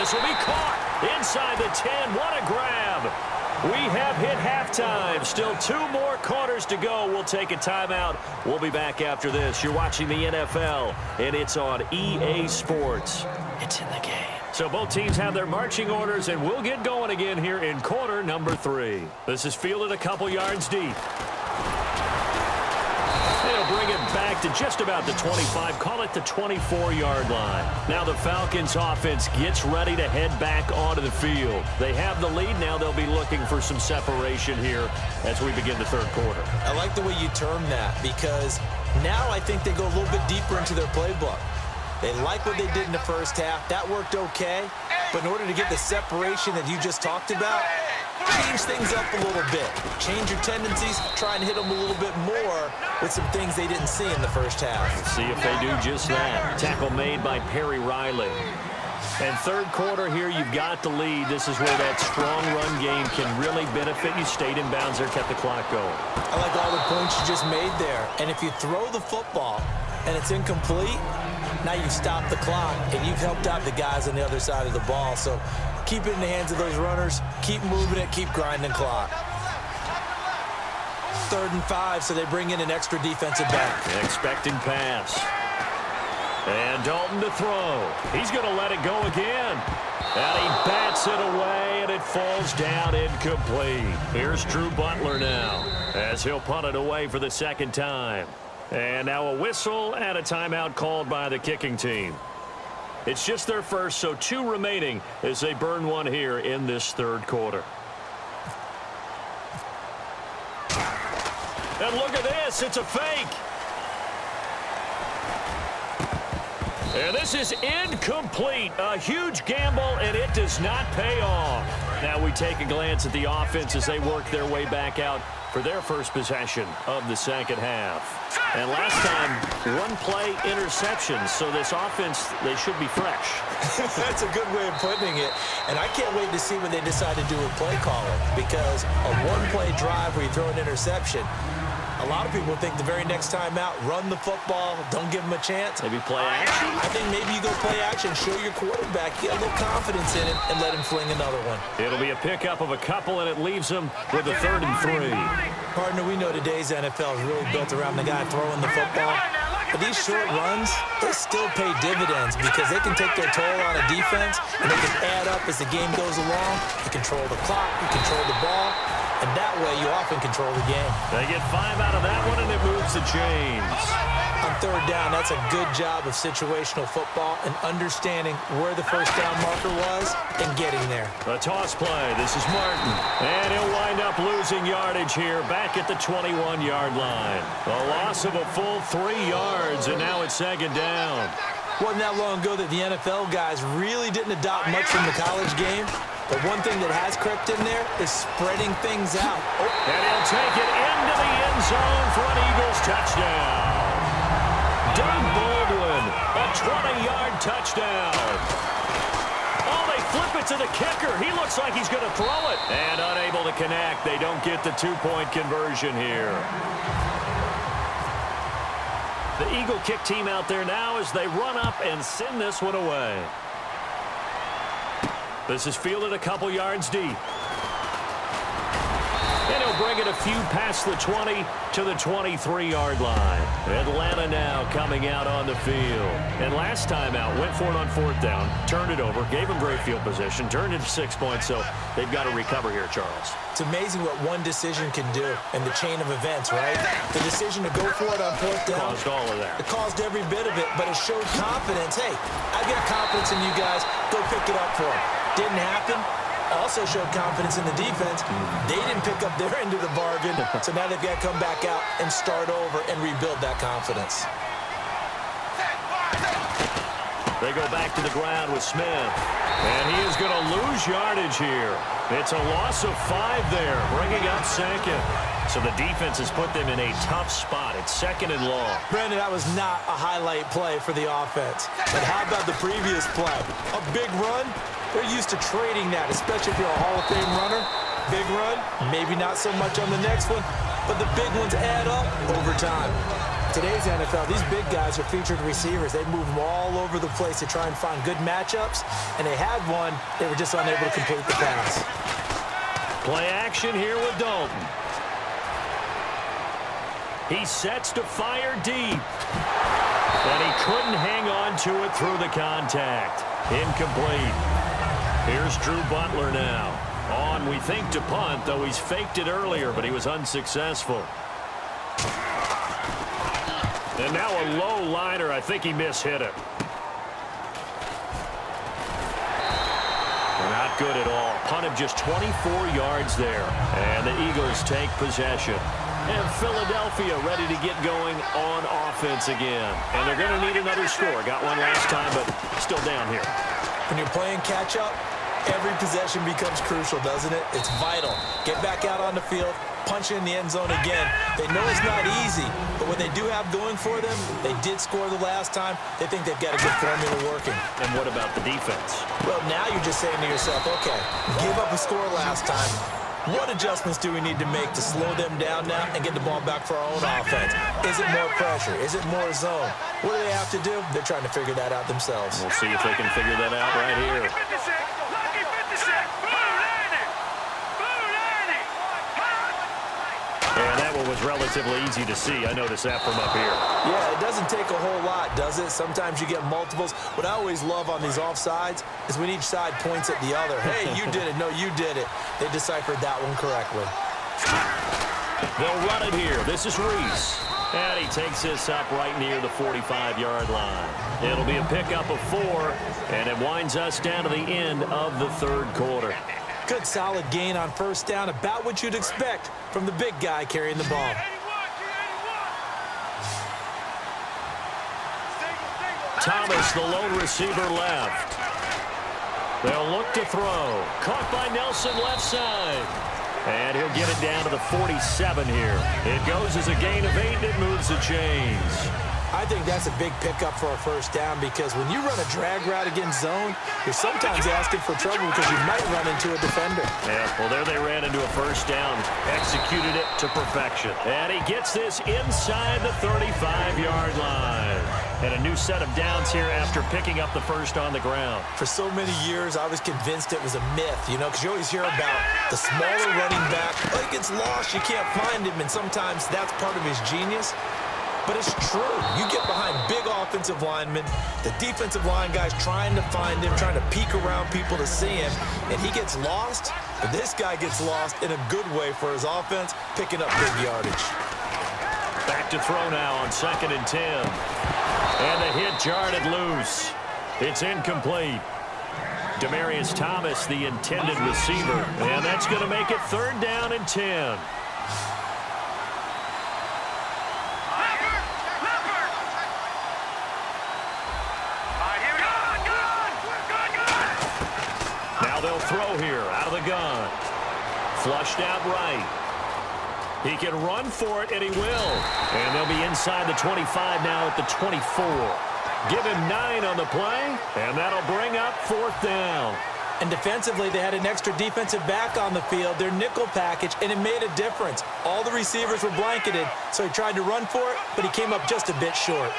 This will be caught inside the 10. What a grab. We have hit halftime. Still 2 more quarters to go. We'll take a timeout. We'll be back after this. You're watching the NFL, and it's on EA Sports. It's in the game. So both teams have their marching orders, and we'll get going again here in quarter number 3. This is fielded a couple yards deep. They'll bring it back to just about the 25, call it the 24-yard line. Now the Falcons offense gets ready to head back onto the field. They have the lead. Now they'll be looking for some separation here as we begin the third quarter. I like the way you term that, because now I think they go a little bit deeper into their playbook. They like what they did in the first half. That worked okay. But in order to get the separation that you just talked about, change things up a little bit. Change your tendencies. Try and hit them a little bit more with some things they didn't see in the first half. See if they do just that. Tackle made by Perry Riley. And third quarter here, you've got the lead. This is where that strong run game can really benefit you. Stayed in bounds there, kept the clock going. I like all the points you just made there. And if you throw the football and it's incomplete, now you've stopped the clock and you've helped out the guys on the other side of the ball. So keep it in the hands of those runners. Keep moving it. Keep grinding clock. 3rd and 5, so they bring in an extra defensive back. Expecting pass. And Dalton to throw. He's going to let it go again. And he bats it away, and it falls down incomplete. Here's Drew Butler now as he'll punt it away for the second time. And now a whistle and a timeout called by the kicking team. It's just their first, so 2 remaining as they burn one here in this third quarter. And look at this. It's a fake. And this is incomplete. A huge gamble, and it does not pay off. Now we take a glance at the offense as they work their way back out for their first possession of the second half. And last time, 1 play interceptions. So this offense, they should be fresh. That's a good way of putting it. And I can't wait to see what they decide to do with play calling, because a 1-play drive where you throw an interception, a lot of people think the very next time out, run the football, don't give them a chance. Maybe play action? I think maybe you go play action, show your quarterback, get a little confidence in it, and let him fling another one. It'll be a pickup of a couple, and it leaves them with a 3rd and 3. Partner, we know today's NFL is really built around the guy throwing the football. But these short runs, they still pay dividends because they can take their toll on a defense, and they can add up as the game goes along. You control the clock, you control the ball, and that way you often control the game. They get 5 out of that one, and it moves the chains. On 3rd down, that's a good job of situational football and understanding where the first down marker was and getting there. A toss play. This is Martin. And he'll wind up losing yardage here back at the 21-yard line. A loss of a full 3 yards, and now it's 2nd down. Wasn't that long ago that the NFL guys really didn't adopt much from the college game. But one thing that has crept in there is spreading things out. Oh. And he'll take it into the end zone for an Eagles touchdown. Doug Baldwin, a 20-yard touchdown. Oh, they flip it to the kicker. He looks like he's going to throw it. And unable to connect. They don't get the 2-point conversion here. The Eagle kick team out there now as they run up and send this one away. This is fielded a couple yards deep. And he'll bring it a few past the 20 to the 23-yard line. Atlanta now coming out on the field. And last time out, went for it on 4th down, turned it over, gave him great field position, turned it to 6 points, so they've got to recover here, Charles. It's amazing what one decision can do in the chain of events, right? The decision to go for it on 4th down. Caused all of that. It caused every bit of it, but it showed confidence. Hey, I've got confidence in you guys. Go pick it up for them. Didn't happen. Also showed confidence in the defense. They didn't pick up their end of the bargain, so now they've got to come back out and start over and rebuild that confidence. They go back to the ground with Smith, and he is going to lose yardage here. It's a loss of 5 there, bringing up 2nd. So the defense has put them in a tough spot. It's 2nd and long. Brandon, that was not a highlight play for the offense. But how about the previous play? A big run? They're used to trading that, especially if you're a Hall of Fame runner. Big run, maybe not so much on the next one, but the big ones add up over time. today's NFL, these big guys are featured receivers. They move them all over the place to try and find good matchups, and they had one. They were just unable to complete the pass. Play action here with Dalton. He sets to fire deep. And he couldn't hang on to it through the contact. Incomplete. Here's Drew Butler now. On, we think, to punt, though he's faked it earlier, but he was unsuccessful. And now a low liner. I think he mishit it. Not good at all. Punt of just 24 yards there. And the Eagles take possession. And Philadelphia ready to get going on offense again. And they're going to need another score. Got one last time, but still down here. When you're playing catch-up, every possession becomes crucial, doesn't it? It's vital. Get back out on the field, punch in the end zone again. They know it's not easy, but what they do have going for them, they did score the last time. They think they've got a good formula working. And what about the defense? Well, now you're just saying to yourself, okay, give up a score last time. What adjustments do we need to make to slow them down now and get the ball back for our own offense? Is it more pressure? Is it more zone? What do they have to do? They're trying to figure that out themselves. We'll see if they can figure that out right here. And that one was relatively easy to see. I noticed that from up here. Yeah, it doesn't take a whole lot, does it? Sometimes you get multiples. What I always love on these offsides is when each side points at the other. Hey, you did it. No, you did it. They deciphered that one correctly. They'll run it here. This is Reese. And he takes this up right near the 45-yard line. It'll be a pickup of 4, and it winds us down to the end of the third quarter. Good solid gain on first down, about what you'd expect from the big guy carrying the ball. Thomas, the lone receiver, left. They'll look to throw. Caught by Nelson left side. And he'll get it down to the 47 here. It goes as a gain of 8, and it moves the chains. I think that's a big pickup for a first down because when you run a drag route against zone, you're sometimes asking for trouble because you might run into a defender. Yeah, well, there they ran into a first down. Executed it to perfection. And he gets this inside the 35-yard line. And a new set of downs here after picking up the first on the ground. For so many years, I was convinced it was a myth, you know, because you always hear about the smaller running back. Oh, he gets lost, you can't find him, and sometimes that's part of his genius. But it's true. You get behind big offensive linemen, the defensive line guys trying to find him, trying to peek around people to see him, and he gets lost. But this guy gets lost in a good way for his offense, picking up big yardage. Back to throw now on 2nd and 10. And the hit jarred it loose. It's incomplete. Demaryius Thomas, the intended receiver. And that's going to make it 3rd down and 10. Now they'll throw here out of the gun. Flushed out right. He can run for it, and he will. And they'll be inside the 25 now at the 24. Give him 9 on the play, and that'll bring up 4th down. And defensively, they had an extra defensive back on the field, their nickel package, and it made a difference. All the receivers were blanketed, so he tried to run for it, but he came up just a bit short.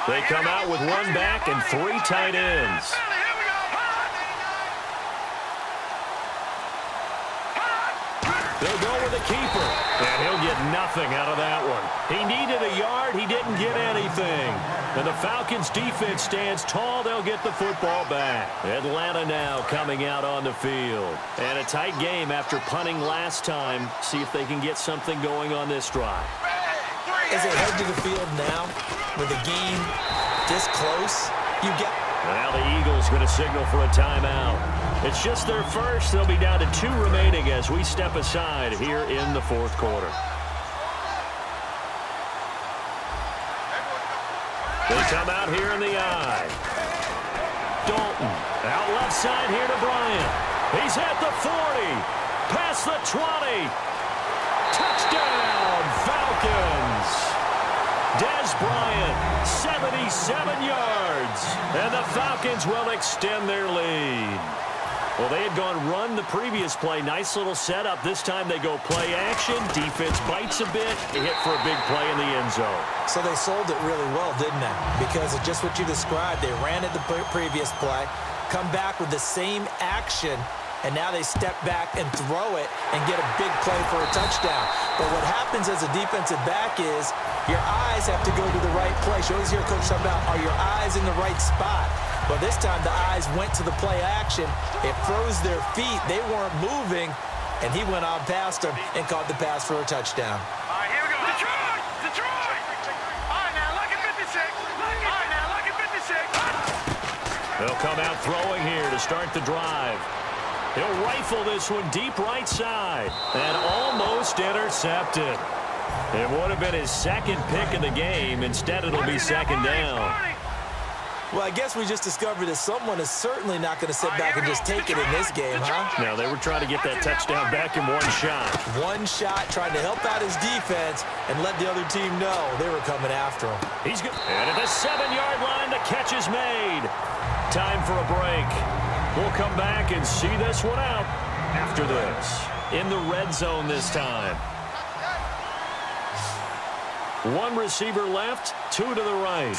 They come out with 1 back and 3 tight ends. They'll go with the keeper, and he'll get nothing out of that one. He needed a yard. He didn't get anything. And the Falcons' defense stands tall. They'll get the football back. Atlanta now coming out on the field. And a tight game after punting last time. See if they can get something going on this drive. As they head to the field now, with the game this close, you get... Now the Eagles going to signal for a timeout. It's just their first. They'll be down to 2 remaining as we step aside here in the 4th quarter. They come out here in the eye. Dalton out left side here to Bryant. He's at the 40. Past the 20. Touchdown, Falcons. Dez Bryant, 77 yards. And the Falcons will extend their lead. Well, they had gone run the previous play. Nice little setup. This time they go play action. Defense bites a bit. They hit for a big play in the end zone. So they sold it really well, didn't they? Because of just what you described. They ran it the previous play, come back with the same action, and now they step back and throw it and get a big play for a touchdown. But what happens as a defensive back is your eyes have to go to the right place. You always hear Coach talk about, are your eyes in the right spot? Well, this time the eyes went to the play action. It froze their feet. They weren't moving, and he went on past them and caught the pass for a touchdown. All right, here we go. Detroit! Detroit! All right, now look at 56. All right, now look at 56. They'll come out throwing here to start the drive. He'll rifle this one deep right side and almost intercepted. It would have been his second pick of the game. Instead, it'll be second down. Well, I guess we just discovered that someone is certainly not going to sit back and just take it in this game, huh? No, they were trying to get that touchdown back in one shot. One shot, trying to help out his defense and let the other team know they were coming after him. He's good. And at the 7-yard line, the catch is made. Time for a break. We'll come back and see this one out after this. In the red zone this time. One receiver left, two to the right.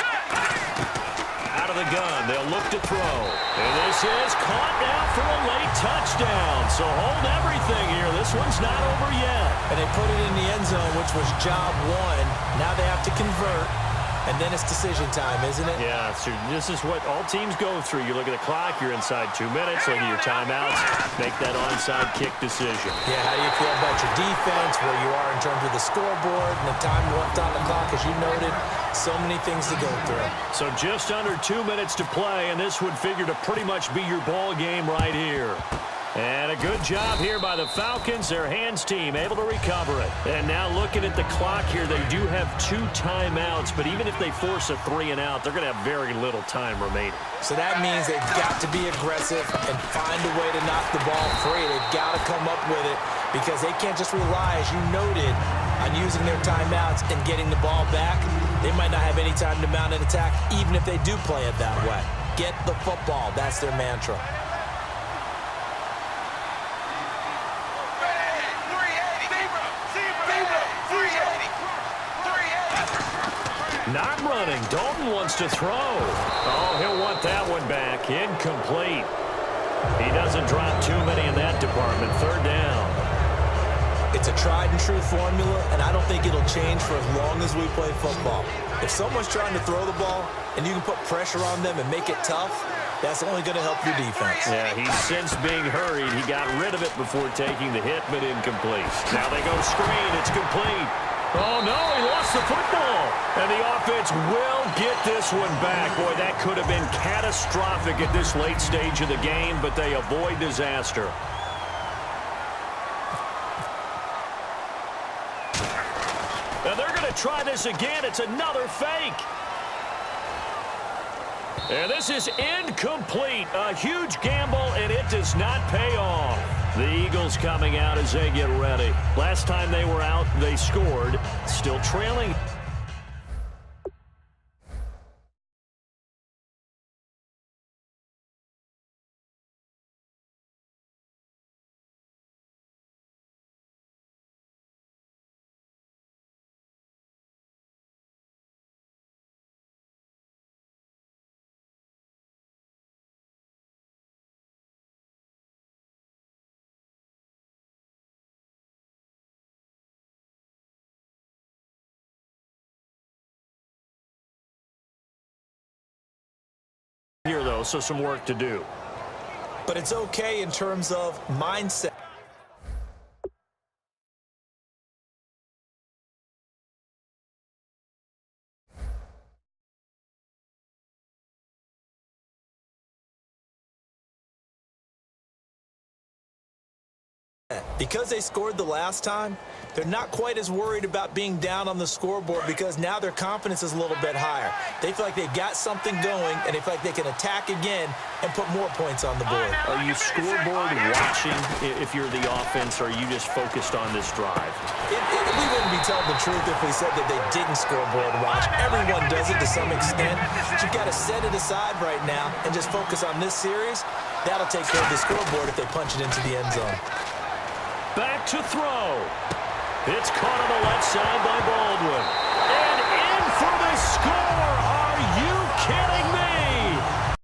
Out of the gun, they'll look to throw. And this is caught now for a late touchdown. So hold everything here. This one's not over yet. And they put it in the end zone, which was job one. Now they have to convert. And then it's decision time, isn't it? Yeah, so this is what all teams go through. You look at the clock, you're inside 2 minutes, look at your timeouts, make that onside kick decision. Yeah, how do you feel about your defense, where you are in terms of the scoreboard, and the time left on the clock, as you noted, so many things to go through. So just under 2 minutes to play, and this would figure to pretty much be your ball game right here. And a good job here by the Falcons. Their hands team able to recover it. And now looking at the clock here, they do have 2 timeouts, but even if they force a 3 and out, they're going to have very little time remaining. So that means they've got to be aggressive and find a way to knock the ball free. They've got to come up with it because they can't just rely, as you noted, on using their timeouts and getting the ball back. They might not have any time to mount an attack, even if they do play it that way. Get the football. That's their mantra. Not running. Dalton wants to throw. Oh, he'll want that one back. Incomplete. He doesn't drop too many in that department. Third down. It's a tried-and-true formula, and I don't think it'll change for as long as we play football. If someone's trying to throw the ball and you can put pressure on them and make it tough, that's only going to help your defense. Yeah, he's since being hurried. He got rid of it before taking the hit, but incomplete. Now they go screen. It's complete. Oh, no, he lost the football. And the offense will get this one back. Boy, that could have been catastrophic at this late stage of the game, but they avoid disaster. Now they're going to try this again. It's another fake. And this is incomplete. A huge gamble, and it does not pay off. The Eagles coming out as they get ready. Last time they were out, they scored. Still trailing. Here, though, so some work to do. But it's okay in terms of mindset. Because they scored the last time, they're not quite as worried about being down on the scoreboard because now their confidence is a little bit higher. They feel like they've got something going, and they feel like they can attack again and put more points on the board. Are you scoreboard watching if you're the offense, or are you just focused on this drive? We wouldn't be telling the truth if we said that they didn't scoreboard watch. Everyone does it to some extent. But you've got to set it aside right now and just focus on this series. That'll take care of the scoreboard if they punch it into the end zone. Back to throw. It's caught on the left side by Baldwin. And in for the score. Are you